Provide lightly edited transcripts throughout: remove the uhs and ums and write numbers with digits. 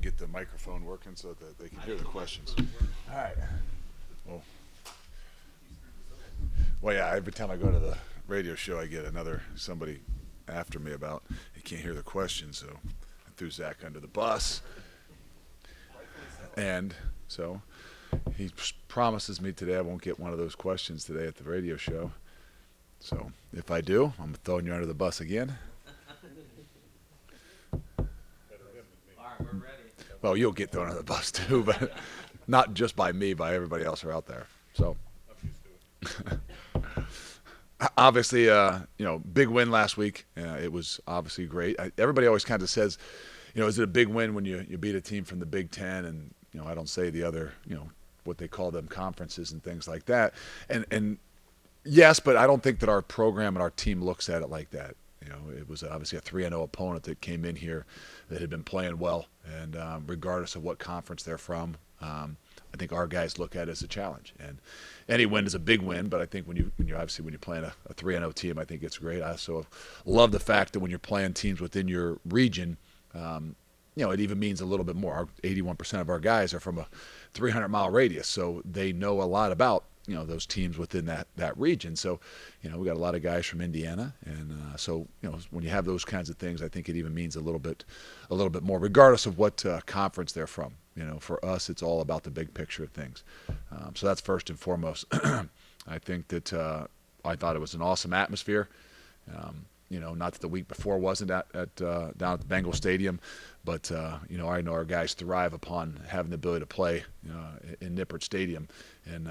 get the microphone working so that they can hear the questions. All right. Well, yeah, every time I go to the radio show, I get somebody after me about they can't hear the questions, so I threw Zach under the bus. And so he promises me today I won't get one of those questions today at the radio show. So if I do, I'm throwing you under the bus again. All right, we're ready. Well, you'll get thrown under the bus too, but not just by me, by everybody else who are out there. So obviously, big win last week. It was obviously great. Everybody always kind of says, is it a big win when you beat a team from the Big Ten? And, I don't say the other, what they call them conferences and things like that. And yes, but I don't think that our program and our team looks at it like that. It was obviously a 3-0 opponent that came in here that had been playing well. And regardless of what conference they're from, I think our guys look at it as a challenge. And any win is a big win, but I think when you're playing a 3-0 team, I think it's great. I also love the fact that when you're playing teams within your region, it even means a little bit more. 81% of our guys are from a 300-mile radius, so they know a lot about those teams within that region. So, we got a lot of guys from Indiana, and so when you have those kinds of things, I think it even means a little bit more, regardless of what conference they're from. For us, it's all about the big picture of things. So that's first and foremost. I think that I thought it was an awesome atmosphere. Not that the week before wasn't down at the Bengal Stadium, but I know our guys thrive upon having the ability to play in Nippert Stadium, and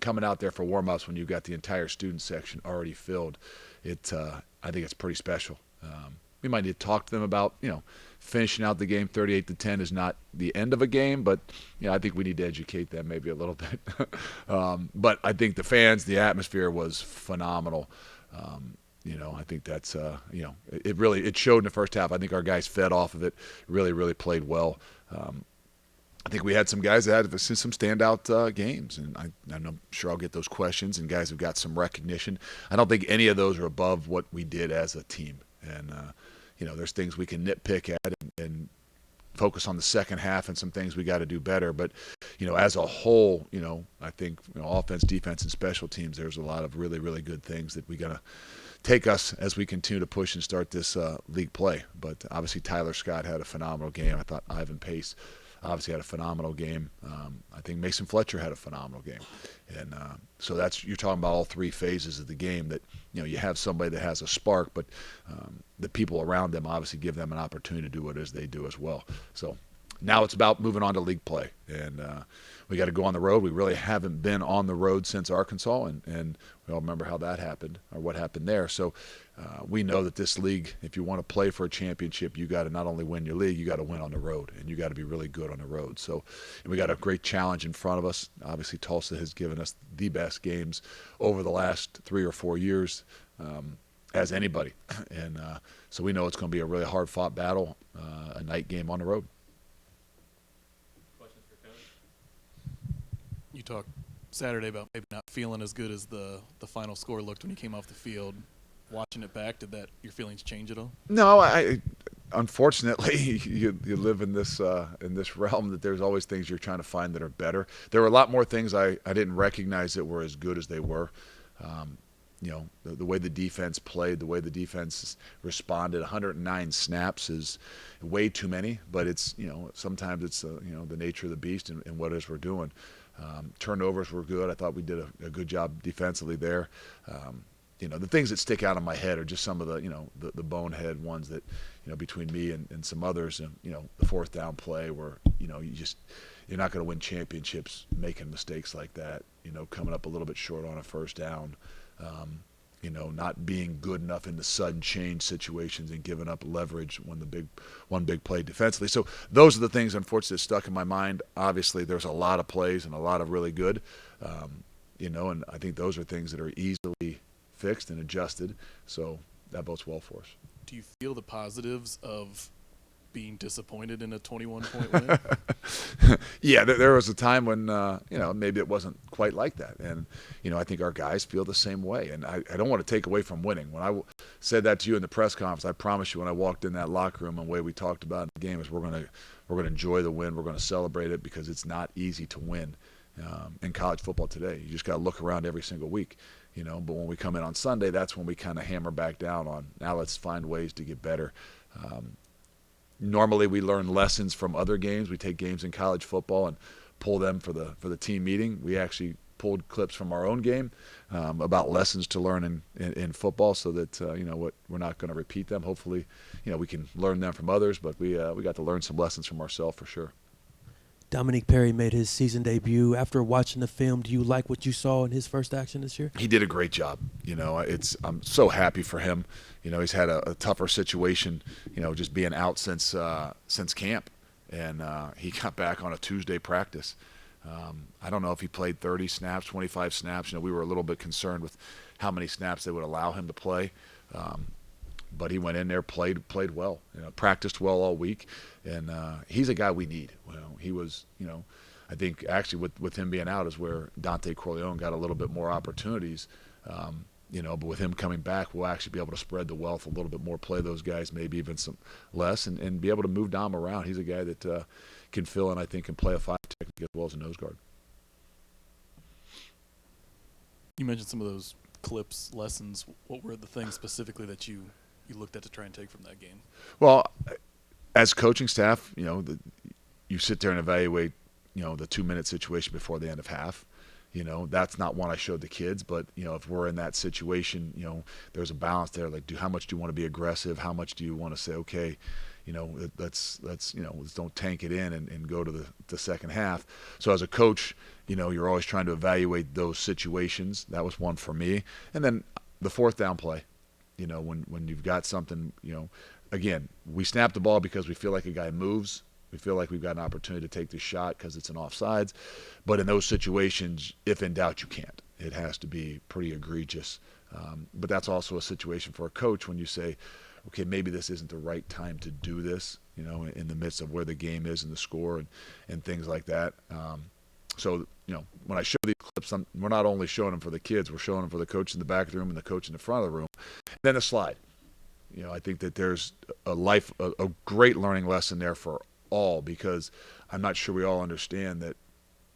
coming out there for warm-ups when you've got the entire student section already filled, I think it's pretty special. We might need to talk to them about finishing out the game 38-10 is not the end of a game, but I think we need to educate them maybe a little bit. But I think the fans, the atmosphere was phenomenal. I think that's it showed in the first half. I think our guys fed off of it, really played well. I think we had some guys that had some standout games, and I'm sure I'll get those questions, and guys have got some recognition. I don't think any of those are above what we did as a team. And, there's things we can nitpick at and focus on the second half and some things we got to do better. But, as a whole, I think offense, defense, and special teams, there's a lot of really good things that we got to take us as we continue to push and start this league play. But obviously Tyler Scott had a phenomenal game. I thought Ivan Pace obviously had a phenomenal game. I think Mason Fletcher had a phenomenal game. And so you're talking about all three phases of the game that, you have somebody that has a spark, but the people around them obviously give them an opportunity to do what it is they do as well. So now it's about moving on to league play. And we got to go on the road. We really haven't been on the road since Arkansas, and we all remember how that happened or what happened there. So we know that this league, if you want to play for a championship, you got to not only win your league, you got to win on the road, and you got to be really good on the road. So we got a great challenge in front of us. Obviously, Tulsa has given us the best games over the last 3 or 4 years as anybody. And so we know it's going to be a really hard-fought battle, a night game on the road. Questions for Coach? You talked Saturday about maybe not feeling as good as the final score looked when you came off the field. Watching it back, did your feelings change at all? No, unfortunately, you live in this realm that there's always things you're trying to find that are better. There were a lot more things I didn't recognize that were as good as they were. The way the defense played, the way the defense responded. 109 snaps is way too many, but it's sometimes it's the nature of the beast and what it is we're doing. Turnovers were good. I thought we did a good job defensively there. The things that stick out in my head are just some of the bonehead ones that, between me and some others, and, the fourth down play where, you're not going to win championships making mistakes like that, coming up a little bit short on a first down, not being good enough in the sudden change situations and giving up leverage when one big play defensively. So those are the things, unfortunately, that stuck in my mind. Obviously, there's a lot of plays and a lot of really good, and I think those are things that are easily fixed and adjusted, so that bodes well for us. Do you feel the positives of being disappointed in a 21-point win? Yeah, there was a time when maybe it wasn't quite like that, and I think our guys feel the same way. And I don't want to take away from winning. When I said that to you in the press conference, I promise you, when I walked in that locker room, and the way we talked about in the game is we're gonna enjoy the win. We're gonna celebrate it because it's not easy to win in college football today. You just got to look around every single week. But when we come in on Sunday, that's when we kind of hammer back down on, now let's find ways to get better. Normally we learn lessons from other games. We take games in college football and pull them for the team meeting. We actually pulled clips from our own game about lessons to learn in football, so that we're not going to repeat them. Hopefully, we can learn them from others, but we got to learn some lessons from ourselves for sure. Dominique Perry made his season debut. After watching the film, do you like what you saw in his first action this year? He did a great job. I'm so happy for him. He's had a tougher situation, just being out since camp, and he got back on a Tuesday practice. I don't know if he played 30 snaps, 25 snaps. We were a little bit concerned with how many snaps they would allow him to play. But he went in there, played well, practiced well all week, and he's a guy we need. He was, I think actually with him being out is where Dante Corleone got a little bit more opportunities. But with him coming back, we'll actually be able to spread the wealth a little bit more, play those guys maybe even some less, and be able to move Dom around. He's a guy that can fill in, I think, and play a 5 technique as well as a nose guard. You mentioned some of those clips, lessons. What were the things specifically that you looked at to try and take from that game? Well, as coaching staff, you sit there and evaluate, the 2-minute situation before the end of half. That's not one I showed the kids, but if we're in that situation, there's a balance there. Like, how much do you want to be aggressive? How much do you want to say, okay, let's don't tank it in and go to the second half. So as a coach, you're always trying to evaluate those situations. That was one for me. And then the 4th down play. When you've got something, again, we snap the ball because we feel like a guy moves. We feel like we've got an opportunity to take the shot because it's an offsides. But in those situations, if in doubt, you can't. It has to be pretty egregious. But that's also a situation for a coach when you say, okay, maybe this isn't the right time to do this, in the midst of where the game is and the score and things like that. So, when I show these clips, we're not only showing them for the kids, we're showing them for the coach in the back of the room and the coach in the front of the room. And then a slide. I think that there's a great learning lesson there for all, because I'm not sure we all understand that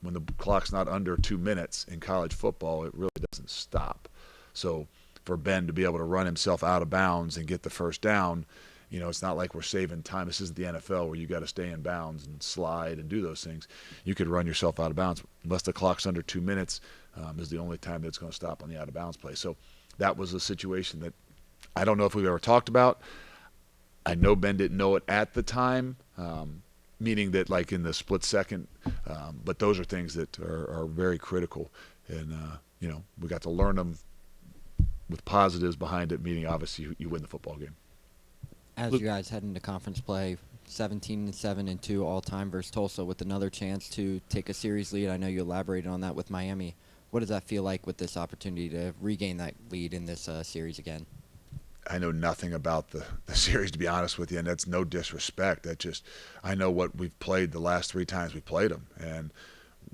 when the clock's not under 2 minutes in college football, it really doesn't stop. So for Ben to be able to run himself out of bounds and get the first down, it's not like we're saving time. This isn't the NFL where you got to stay in bounds and slide and do those things. You could run yourself out of bounds. Unless the clock's under 2 minutes is the only time that it's going to stop on the out of bounds play. So that was a situation that I don't know if we've ever talked about. I know Ben didn't know it at the time, meaning that like in the split second, but those are things that are very critical. And, we got to learn them with positives behind it, meaning obviously you win the football game. As you guys head into conference play, 17-7-2 all-time versus Tulsa with another chance to take a series lead. I know you elaborated on that with Miami. What does that feel like with this opportunity to regain that lead in this series again? I know nothing about the series, to be honest with you, and that's no disrespect. I know what we've played the last 3 times we played them, and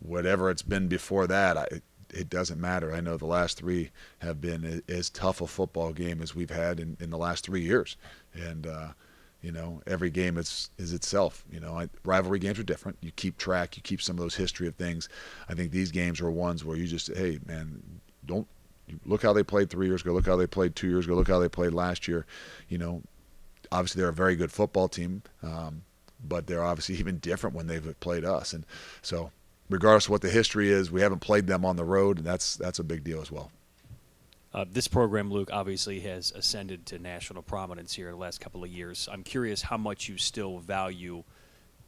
whatever it's been before that, it doesn't matter. I know the last 3 have been as tough a football game as we've had in the last 3 years, and every game is itself. Rivalry games are different. You keep track, you keep some of those history of things. I think these games are ones where you just, hey man, don't. Look how they played 3 years ago. Look how they played 2 years ago. Look how they played last year. Obviously they're a very good football team, but they're obviously even different when they've played us. And so regardless of what the history is, we haven't played them on the road, and that's a big deal as well. This program, Luke, obviously has ascended to national prominence here in the last couple of years. I'm curious how much you still value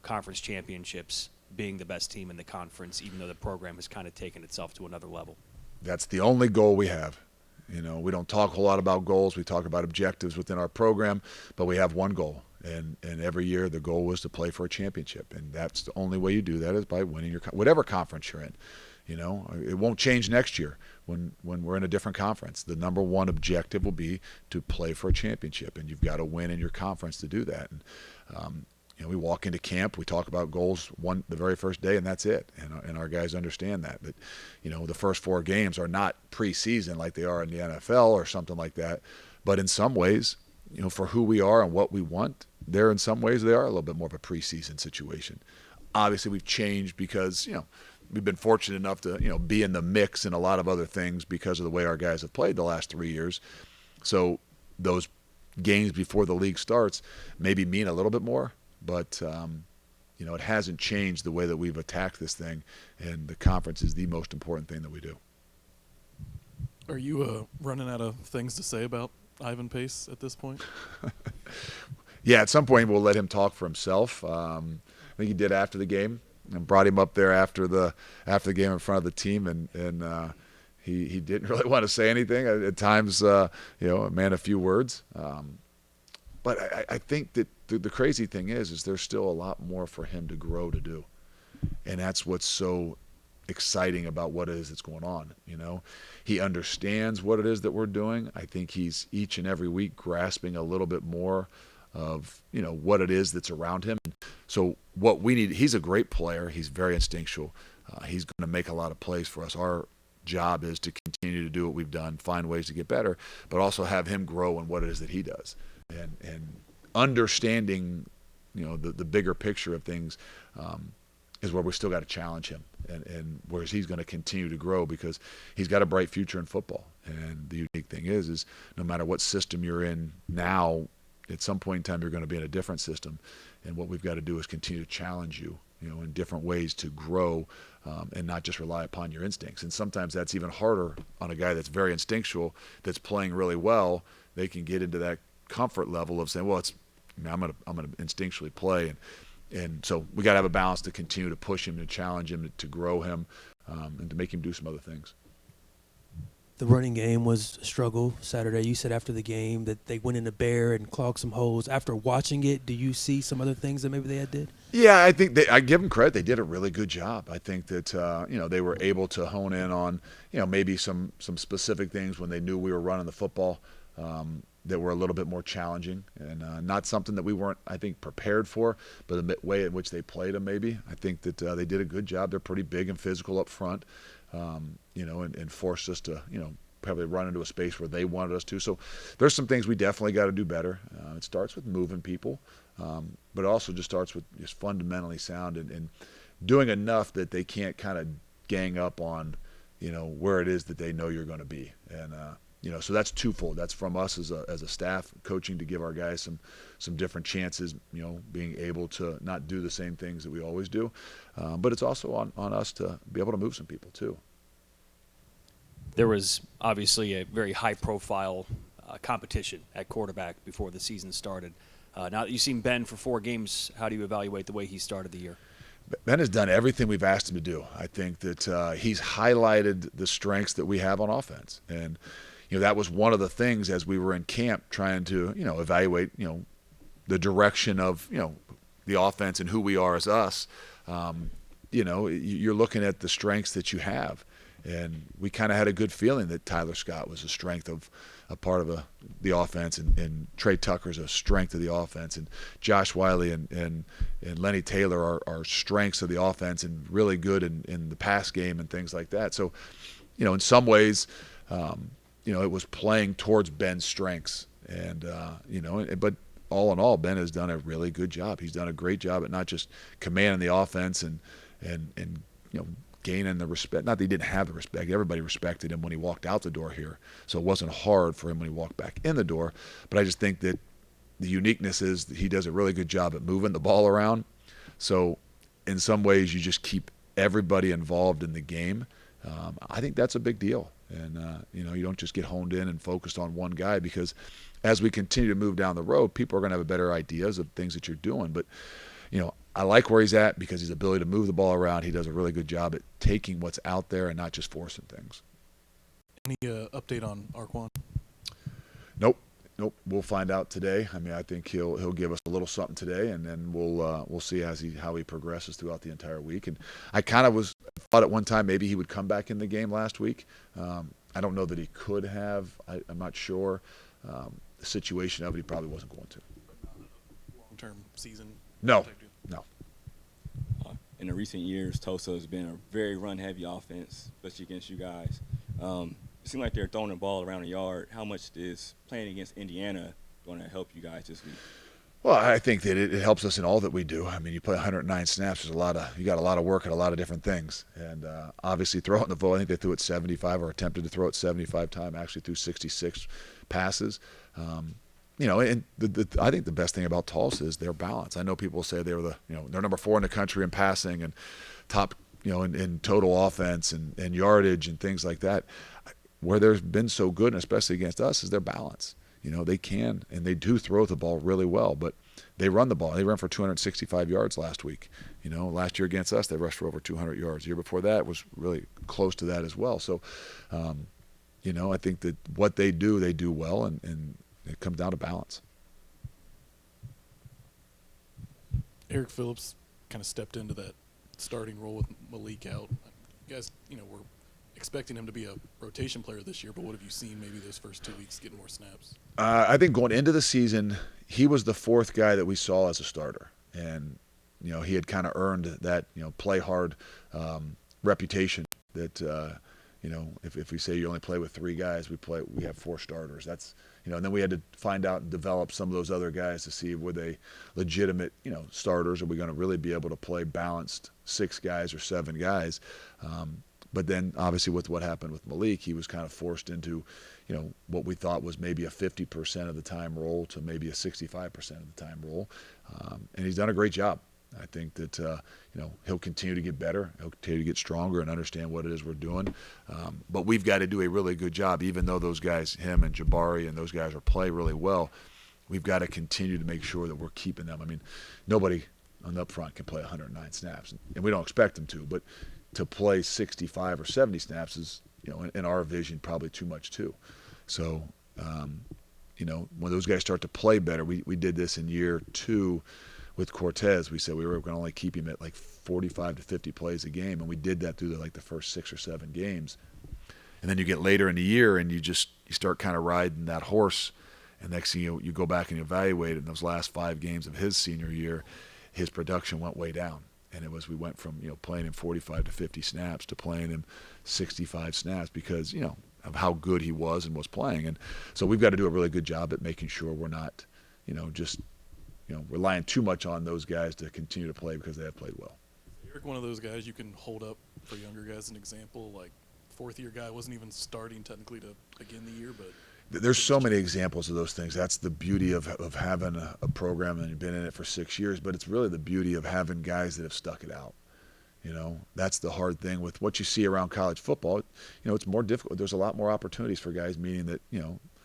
conference championships, being the best team in the conference, even though the program has kind of taken itself to another level. That's the only goal we have. We don't talk a whole lot about goals. We talk about objectives within our program, but we have one goal. And every year the goal was to play for a championship. And that's the only way you do that is by winning whatever conference you're in. It won't change next year when we're in a different conference. The number one objective will be to play for a championship, and you've got to win in your conference to do that. And we walk into camp, we talk about goals the very first day, and that's it. And our guys understand that. But, the first 4 games are not preseason like they are in the NFL or something like that. But in some ways, for who we are and what we want, in some ways they are a little bit more of a preseason situation. Obviously, we've changed because, we've been fortunate enough to, be in the mix in a lot of other things because of the way our guys have played the last 3 years. So those games before the league starts maybe mean a little bit more, but it hasn't changed the way that we've attacked this thing, and the conference is the most important thing that we do. Are you running out of things to say about Ivan Pace at this point? Yeah, at some point we'll let him talk for himself. I think he did after the game, and brought him up there after the game in front of the team, and he didn't really want to say anything. At times, a man of few words. But I think that the crazy thing is there's still a lot more for him to grow to do, and that's what's so exciting about what it is that's going on. He understands what it is that we're doing. I think he's each and every week grasping a little bit more of what it is that's around him. So what we need, he's a great player. He's very instinctual. He's going to make a lot of plays for us. Our job is to continue to do what we've done, find ways to get better, but also have him grow in what it is that he does. And understanding, the bigger picture of things is where we still got to challenge him, and whereas he's going to continue to grow because he's got a bright future in football. And the unique thing is no matter what system you're in now, at some point in time you're going to be in a different system, and what we've got to do is continue to challenge you, in different ways to grow, and not just rely upon your instincts. And sometimes that's even harder on a guy that's very instinctual, that's playing really well. They can get into that comfort level of saying, well, I'm going to instinctually play, and so we got to have a balance to continue to push him, to challenge him, to grow him, and to make him do some other things. The running game was a struggle Saturday. You said after the game that they went in the bear and clogged some holes. After watching it, do you see some other things that maybe they did? Yeah, I think I give them credit. They did a really good job. I think that they were able to hone in on maybe some specific things when they knew we were running the football that were a little bit more challenging, and not something that we weren't, I think, prepared for, but the way in which they played them maybe. I think that they did a good job. They're pretty big and physical up front, and forced us to probably run into a space where they wanted us to. So there's some things we definitely got to do better. It starts with moving people, but it also just starts with just fundamentally sound and doing enough that they can't kind of gang up on where it is that they know you're going to be. And so that's twofold. That's from us as a staff, coaching to give our guys some different chances, being able to not do the same things that we always do. But it's also on us to be able to move some people too. There was obviously a very high-profile competition at quarterback before the season started. Now that you've seen Ben for 4 games, how do you evaluate the way he started the year? Ben has done everything we've asked him to do. I think that he's highlighted the strengths that we have on offense. And, that was one of the things as we were in camp trying to, evaluate, the direction of, the offense and who we are as us. You're looking at the strengths that you have. And we kind of had a good feeling that Tyler Scott was a strength of a part of the offense, and Trey Tucker's a strength of the offense, and Josh Wiley and Lenny Taylor are strengths of the offense and really good in the pass game and things like that. So, in some ways, it was playing towards Ben's strengths, and but all in all, Ben has done a really good job. He's done a great job at not just commanding the offense and gaining the respect. Not that he didn't have the respect. Everybody respected him when he walked out the door here. So it wasn't hard for him when he walked back in the door. But I just think that the uniqueness is that he does a really good job at moving the ball around. So in some ways, you just keep everybody involved in the game. I think that's a big deal. And, you don't just get honed in and focused on one guy, because as we continue to move down the road, people are going to have better ideas of things that you're doing. But, I like where he's at because his ability to move the ball around. He does a really good job at taking what's out there and not just forcing things. Any update on Arquan? Nope. We'll find out today. I mean, I think he'll give us a little something today, and then we'll see how he progresses throughout the entire week. And I kind of thought at one time maybe he would come back in the game last week. I don't know that he could have. I'm not sure. The situation of it, he probably wasn't going to. Long-term season No, protect you? no. In the recent years, Tulsa has been a very run-heavy offense, especially against you guys. It seemed like they're throwing the ball around the yard. How much is playing against Indiana going to help you guys this week? Well, I think that it helps us in all that we do. I mean, you play 109 snaps. You got a lot of work at a lot of different things, and obviously throwing the ball. I think they threw it 75 or attempted to throw it 75 times. Actually, threw 66 passes. And I think the best thing about Tulsa is their balance. I know people say they were they're number 4 in the country in passing and top, in total offense and yardage and things like that. Where they've been so good, and especially against us, is their balance. They can and they do throw the ball really well, but they run the ball. They ran for 265 yards last week. Last year against us, they rushed for over 200 yards. The year before that was really close to that as well. So, I think that what they do well, and it comes down to balance. Eric Phillips kind of stepped into that starting role with Malik out. You guys, were expecting him to be a rotation player this year, but what have you seen maybe those first 2 weeks getting more snaps? I think going into the season, he was the 4th guy that we saw as a starter. And, he had kind of earned that, play hard reputation that, if we say you only play with 3 guys, we have 4 starters. That's, and then we had to find out and develop some of those other guys to see were they legitimate, starters. Are we going to really be able to play balanced 6 guys or 7 guys? But then, obviously, with what happened with Malik, he was kind of forced into, what we thought was maybe a 50% of the time role to maybe a 65% of the time role. And he's done a great job. I think that, he'll continue to get better. He'll continue to get stronger and understand what it is we're doing. But we've got to do a really good job, even though those guys, him and Jabari and those guys, play really well. We've got to continue to make sure that we're keeping them. I mean, nobody on the up front can play 109 snaps, and we don't expect them to, but to play 65 or 70 snaps is, in our vision, probably too much too. So, when those guys start to play better, we did this in year 2 with Cortez. We said we were going to only keep him at like 45 to 50 plays a game, and we did that through the first 6 or 7 games. And then you get later in the year, and you start kind of riding that horse, and next thing you go back and evaluate it. In those last 5 games of his senior year, his production went way down. And we went from, playing him 45 to 50 snaps to playing him 65 snaps because, of how good he was and was playing. And so we've got to do a really good job at making sure we're not, just, relying too much on those guys to continue to play because they have played well. Eric, one of those guys you can hold up for younger guys as an example, like 4th-year guy wasn't even starting technically to begin the year, but there's so many examples of those things. That's the beauty of having a program and you've been in it for 6 years, but it's really the beauty of having guys that have stuck it out. That's the hard thing with what you see around college football. It's more difficult. There's a lot more opportunities for guys, meaning that,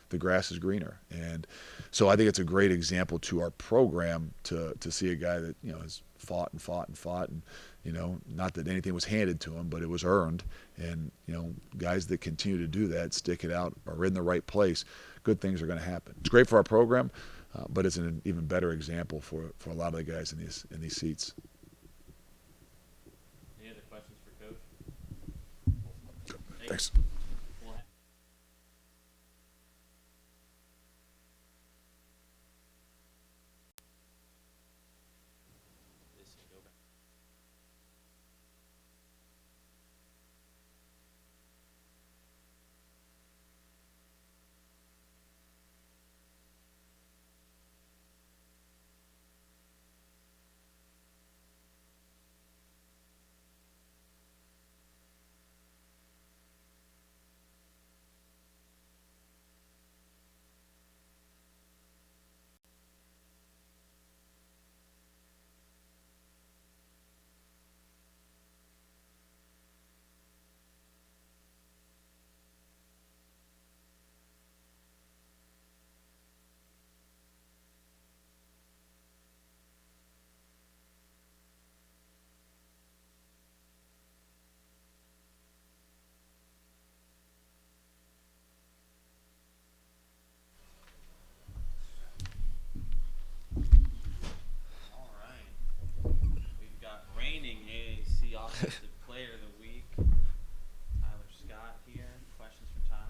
the grass is greener. And so I think it's a great example to our program to see a guy that, has fought and fought and fought and, not that anything was handed to him, but it was earned. And, guys that continue to do that, stick it out, are in the right place, good things are going to happen. It's great for our program, but it's an even better example for a lot of the guys in these seats. Any other questions for Coach? Thanks. Offensive Player of the Week, Tyler Scott here. Questions for Tyler?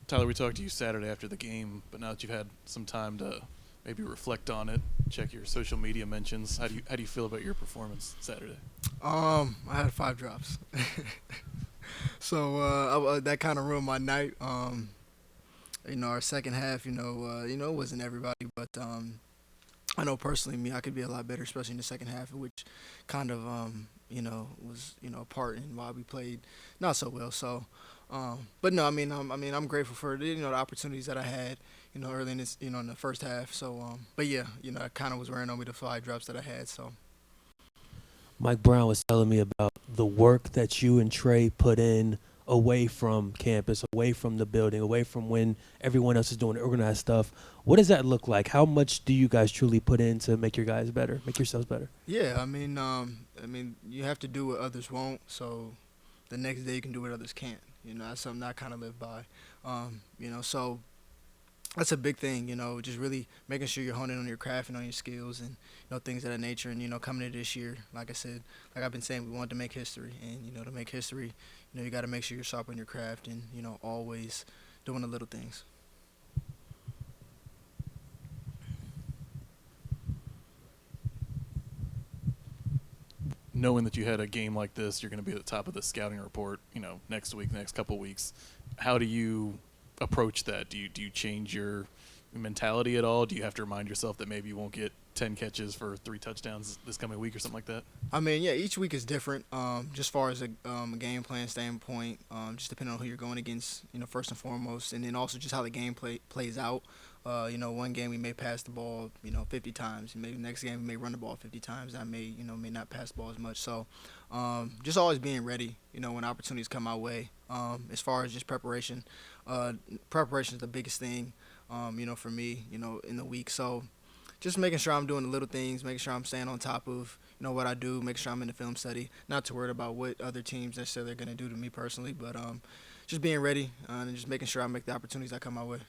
Tyler, we talked to you Saturday after the game, but now that you've had some time to maybe reflect on it, check your social media mentions. How do you feel about your performance Saturday? I had 5 drops. So that kind of ruined my night. Our second half, it wasn't everybody, but I know personally me, I could be a lot better, especially in the second half, which kind of, was, a part in why we played not so well. So, but no, I'm grateful for the opportunities that I had, early in this, in the first half. So, but yeah, that kind of was wearing on me the 5 drops that I had. So. Mike Brown was telling me about the work that you and Trey put in away from campus, away from the building, away from when everyone else is doing organized stuff. What does that look like? How much do you guys truly put in to make your guys better, make yourselves better? Yeah, you have to do what others won't, so the next day you can do what others can't. That's something I kind of live by. So that's a big thing, just really making sure you're honing on your craft and on your skills and, things of that nature. And, coming into this year, like I said, like I've been saying, we wanted to make history. And, to make history, you got to make sure you're sharp on your craft and, always doing the little things. Knowing that you had a game like this, you're going to be at the top of the scouting report, next week, next couple weeks. How do you approach that? Do you change your mentality at all? Do you have to remind yourself that maybe you won't get 10 catches for 3 touchdowns this coming week or something like that? Yeah, each week is different. Just far as a game plan standpoint, just depending on who you're going against, first and foremost, and then also just how the game plays out. One game we may pass the ball, 50 times. Maybe the next game we may run the ball 50 times. I may not pass the ball as much. So, just always being ready, when opportunities come my way. As far as just preparation, preparation is the biggest thing, for me, in the week. So, just making sure I'm doing the little things, making sure I'm staying on top of, what I do, making sure I'm in the film study, not too worried about what other teams necessarily are going to do to me personally, but just being ready and just making sure I make the opportunities that come my way.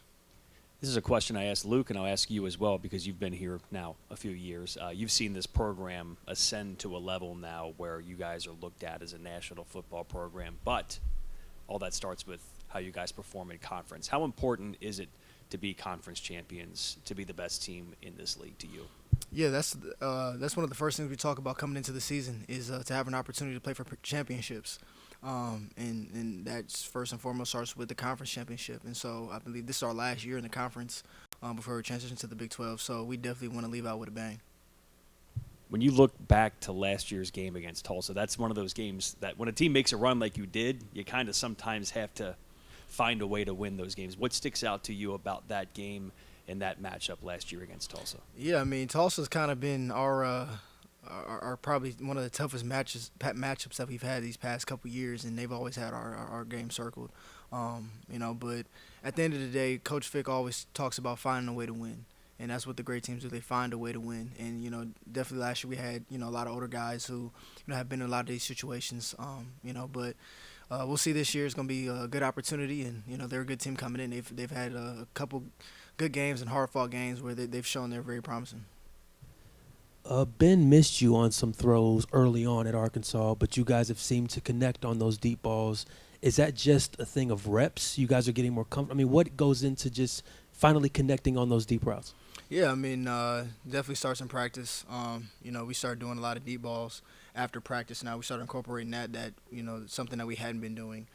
This is a question I asked Luke, and I'll ask you as well because you've been here now a few years. You've seen this program ascend to a level now where you guys are looked at as a national football program, but all that starts with how you guys perform in conference. How important is it to be conference champions, to be the best team in this league to you? Yeah, that's one of the first things we talk about coming into the season is to have an opportunity to play for championships. And that's first and foremost starts with the conference championship. And so I believe this is our last year in the conference before we transition to the Big 12. So we definitely want to leave out with a bang. When you look back to last year's game against Tulsa, that's one of those games that when a team makes a run like you did, you kind of sometimes have to find a way to win those games. What sticks out to you about that game and that matchup last year against Tulsa? Yeah, Tulsa's kind of been our probably one of the toughest matchups that we've had these past couple years, and they've always had our game circled. But at the end of the day, Coach Fickell always talks about finding a way to win, and that's what the great teams do. They find a way to win, and definitely last year we had a lot of older guys who have been in a lot of these situations. But we'll see this year. It's going to be a good opportunity, and they're a good team coming in. They've had a couple good games and hard-fought games where they've shown they're very promising. Ben missed you on some throws early on at Arkansas, but you guys have seemed to connect on those deep balls. Is that just a thing of reps? You guys are getting more comfortable. What goes into just finally connecting on those deep routes? Yeah, definitely starts in practice. We started doing a lot of deep balls after practice. Now we started incorporating that something that we hadn't been doing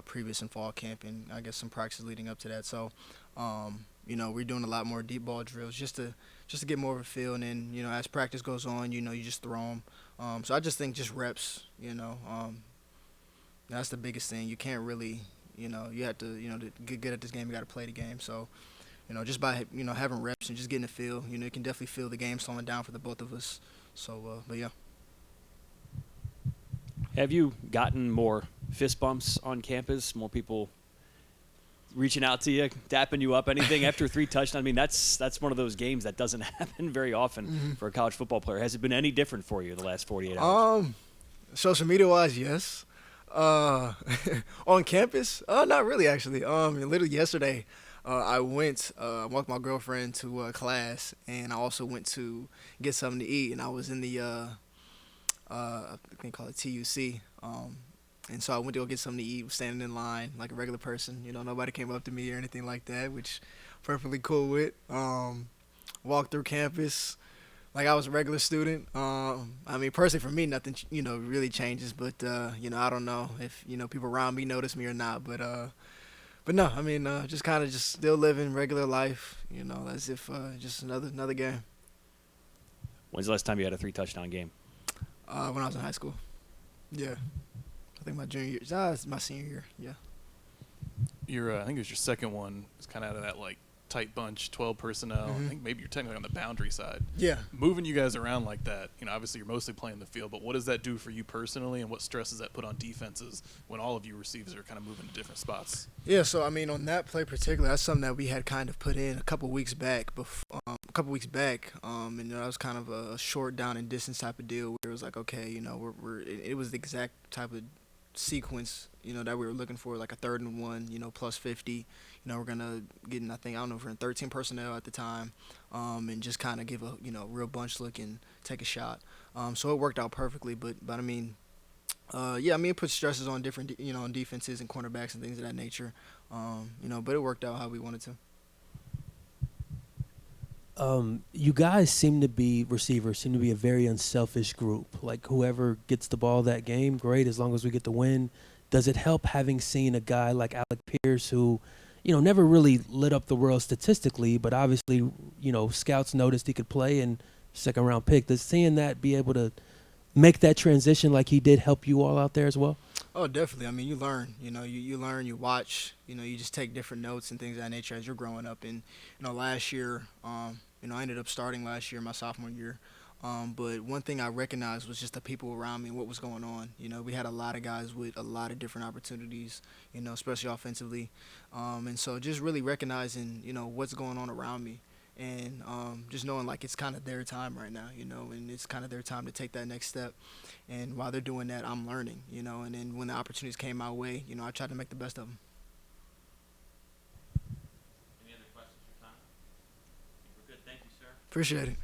previous in fall camp, and I guess some practice leading up to that. So, we're doing a lot more deep ball drills just to get more of a feel. And then, as practice goes on, you just throw them. So I just think just reps, that's the biggest thing. You can't really, you have to, to get good at this game, you got to play the game. So, just by, having reps and just getting a feel, you can definitely feel the game slowing down for the both of us. So, but yeah. Have you gotten more fist bumps on campus, more people reaching out to you, dapping you up, anything after 3 touchdowns? That's one of those games that doesn't happen very often for a college football player. Has it been any different for you the last 48 hours? Social media-wise, yes. On campus? Not really, actually. Literally yesterday, I walked my girlfriend to class, and I also went to get something to eat, and I was in the I think they call it TUC. And so I went to go get something to eat, was standing in line like a regular person. Nobody came up to me or anything like that, which perfectly cool with. Walked through campus, like I was a regular student. I mean, personally for me, nothing really changes. But I don't know if people around me notice me or not. But no, I mean, just kind of just still living regular life. As if just another game. When's the last time you had a 3-touchdown game? When I was in high school. Yeah, I think my junior year. It's my senior year. Yeah. I think it was your second one. It's kind of out of that like tight bunch, 12 personnel. I think maybe you're technically on the boundary side. Yeah. Moving you guys around like that, obviously you're mostly playing the field, but what does that do for you personally, and what stress does that put on defenses when all of you receivers are kind of moving to different spots? Yeah, so I mean, on that play particular, that's something that we had kind of put in a couple weeks back. And that was kind of a short down and distance type of deal where it was like, okay, it was the exact type of sequence, that we were looking for, like a 3rd and 1, plus 50. We're gonna get in, I don't know, if we're in 13 personnel at the time, and just kind of give a real bunch look and take a shot. So it worked out perfectly, but I mean. It puts stresses on different, on defenses and cornerbacks and things of that nature. But it worked out how we wanted to. You guys receivers seem to be a very unselfish group. Like whoever gets the ball that game, great, as long as we get the win. Does it help having seen a guy like Alec Pierce who, never really lit up the world statistically, but obviously, scouts noticed he could play and 2nd-round pick. Does seeing that be able to make that transition like he did help you all out there as well? Oh, definitely. I mean, you learn. You learn, you watch. You just take different notes and things of that nature as you're growing up. And last year, I ended up starting last year, my sophomore year. But one thing I recognized was just the people around me and what was going on. We had a lot of guys with a lot of different opportunities, especially offensively. And so just really recognizing, what's going on around me. And just knowing like it's kind of their time right now, and it's kind of their time to take that next step. And while they're doing that, I'm learning, and then when the opportunities came my way, I tried to make the best of them. Any other questions for Tom? We're good. Thank you, sir. Appreciate it.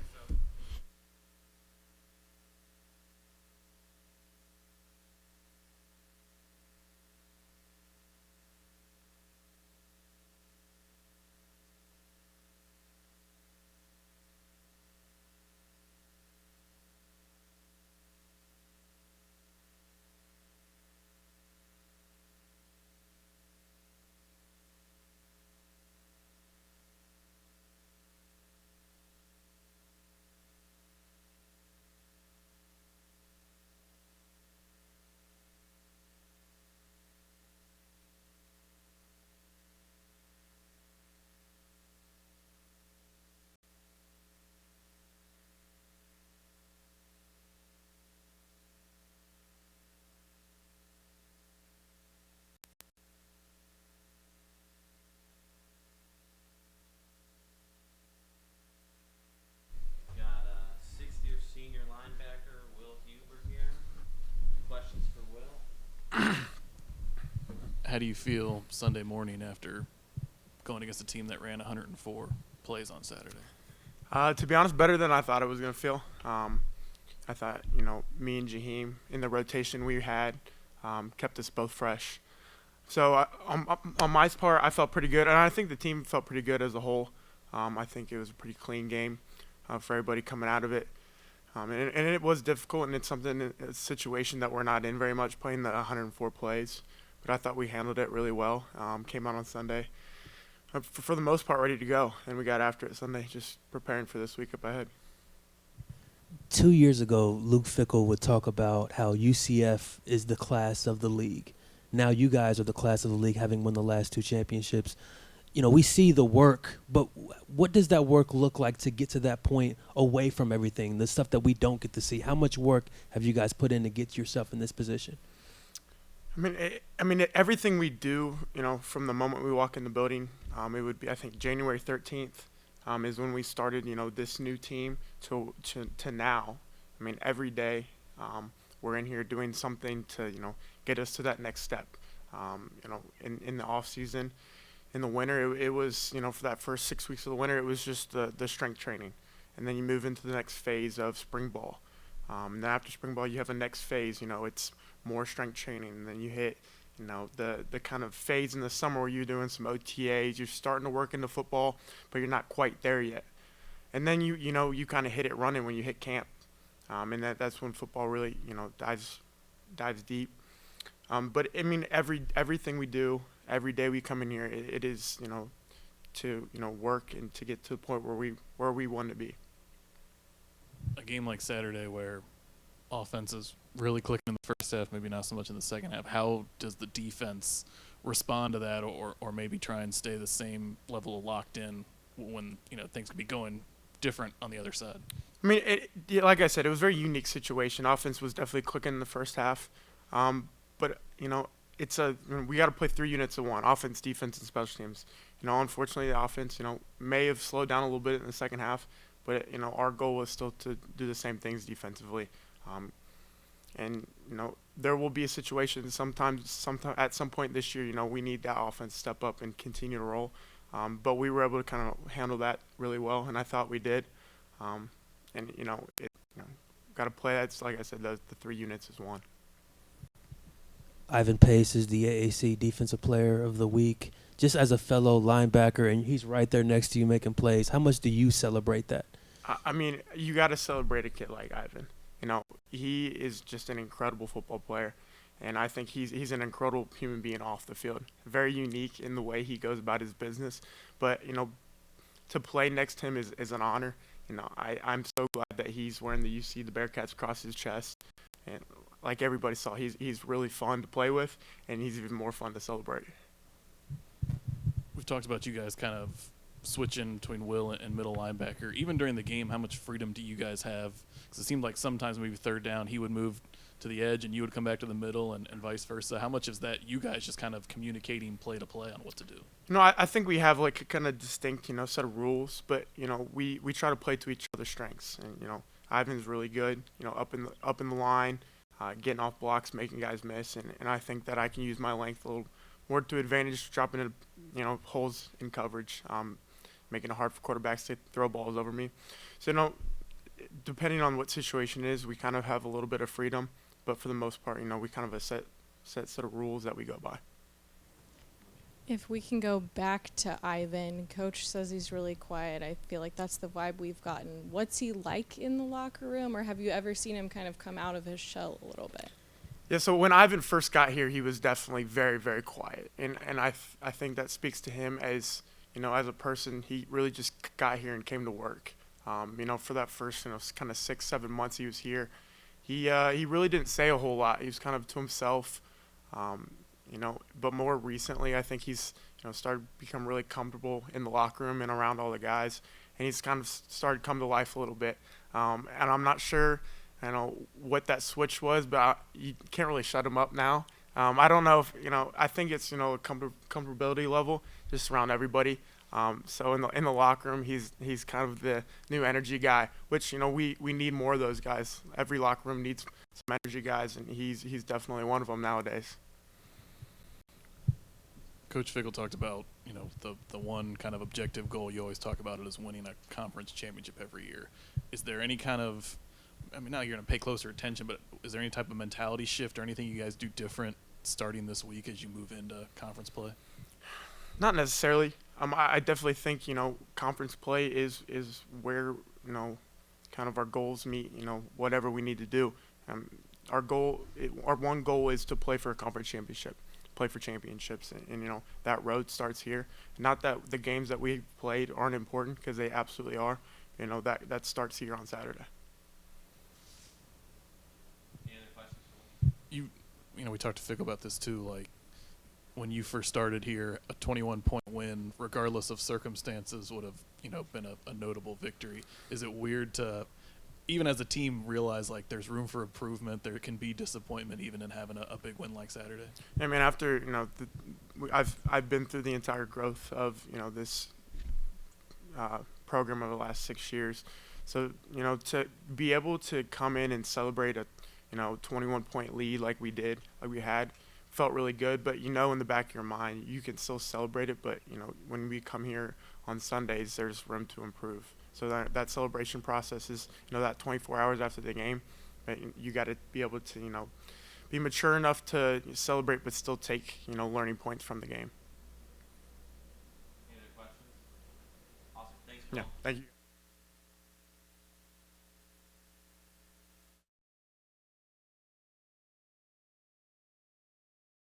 Got sixth-year senior linebacker Will Huber here. Questions for Will? How do you feel Sunday morning after going against a team that ran 104 plays on Saturday? To be honest, better than I thought it was going to feel. I thought, me and Jaheim in the rotation we had kept us both fresh. So on my part, I felt pretty good, and I think the team felt pretty good as a whole. I think it was a pretty clean game for everybody coming out of it. And it was difficult, and it's a situation that we're not in very much, playing the 104 plays. But I thought we handled it really well. Came out on Sunday, for the most part, ready to go, and we got after it Sunday, just preparing for this week up ahead. 2 years ago, Luke Fickell would talk about how UCF is the class of the league. Now you guys are the class of the league, having won the last 2 championships. We see the work, but what does that work look like to get to that point away from everything, the stuff that we don't get to see? How much work have you guys put in to get yourself in this position? Everything we do, from the moment we walk in the building, it would be, I think, January 13th is when we started, this new team to now. Every day we're in here doing something to, get us to that next step. In the off season, in the winter, it was, for that first 6 weeks of the winter, it was just the strength training. And then you move into the next phase of spring ball. And then after spring ball, you have the next phase, it's more strength training. And then you hit, the kind of phase in the summer where you're doing some OTAs, you're starting to work into football, but you're not quite there yet. and then you kind of hit it running when you hit camp, and that's when football really dives deep. But I mean, everything we do, every day we come in here, it is to work and to get to the point where we want to be. A game like Saturday where offense is really clicking in the first half, maybe not so much in the second half. How does the defense respond to that, or maybe try and stay the same level of locked in when things could be going different on the other side? I mean, like I said, it was a very unique situation. Offense was definitely clicking in the first half, but we got to play 3 units of one: offense, defense, and special teams. Unfortunately, the offense may have slowed down a little bit in the second half, but our goal was still to do the same things defensively. And there will be a situation sometime at some point this year. We need that offense to step up and continue to roll. But we were able to kind of handle that really well, and I thought we did. Got to play. That's like I said, the 3 units is one. Ivan Pace is the AAC Defensive Player of the Week. Just as a fellow linebacker, and he's right there next to you making plays, how much do you celebrate that? I mean, you got to celebrate a kid like Ivan. He is just an incredible football player, and I think he's an incredible human being off the field. Very unique in the way he goes about his business, but to play next to him is an honor. I'm so glad that he's wearing the the Bearcats across his chest, and like everybody saw, he's really fun to play with, and he's even more fun to celebrate. We've talked about you guys kind of switching between Will and middle linebacker. Even during the game, how much freedom do you guys have? Because it seemed like sometimes maybe third down he would move to the edge and you would come back to the middle and vice versa. How much is that you guys just kind of communicating play to play on what to do? I think we have like a kind of distinct set of rules, but we try to play to each other's strengths. And Ivan's really good, up in the line, getting off blocks, making guys miss, and I think that I can use my length a little more to advantage, dropping into holes in coverage, making it hard for quarterbacks to throw balls over me. So depending on what situation it is, we kind of have a little bit of freedom, but for the most part, we kind of have a set of rules that we go by. If we can go back to Ivan, Coach says he's really quiet. I feel like that's the vibe we've gotten. What's he like in the locker room, or have you ever seen him kind of come out of his shell a little bit? Yeah, so when Ivan first got here, he was definitely very, very quiet, and I think that speaks to him as as a person. He really just got here and came to work. For that first kind of 6-7 months he was here, he really didn't say a whole lot. He was kind of to himself. But more recently, I think he's started to become really comfortable in the locker room and around all the guys, and he's kind of started to come to life a little bit. And I'm not sure, what that switch was, but you can't really shut him up now. I don't know if I think it's a comfortability level just around everybody. So in the locker room, he's kind of the new energy guy, which we need more of those guys. Every locker room needs some energy guys, and he's definitely one of them nowadays. Coach Fickell talked about, the one kind of objective goal you always talk about it is winning a conference championship every year. Is there any kind of, now you're going to pay closer attention, but is there any type of mentality shift or anything you guys do different starting this week as you move into conference play? Not necessarily. I definitely think, conference play is where, kind of our goals meet, whatever we need to do. Our one goal is to play for a conference championship. Play for championships, and that road starts here. Not that the games that we played aren't important, because they absolutely are. That starts here on Saturday. Any other questions? We talked to Fickell about this too. Like when you first started here, a 21-point win, regardless of circumstances, would have been a notable victory. Is it weird to, even as a team, realize like there's room for improvement? There can be disappointment even in having a big win like Saturday. I mean, after I've been through the entire growth of this program over the last 6 years, so to be able to come in and celebrate a 21-point lead like we had, felt really good. But in the back of your mind, you can still celebrate it. But when we come here on Sundays, there's room to improve. So that celebration process is, that 24 hours after the game, you got to be able to, be mature enough to celebrate, but still take, learning points from the game. Any other questions? Awesome. Thanks, Yeah, Phil. thank you.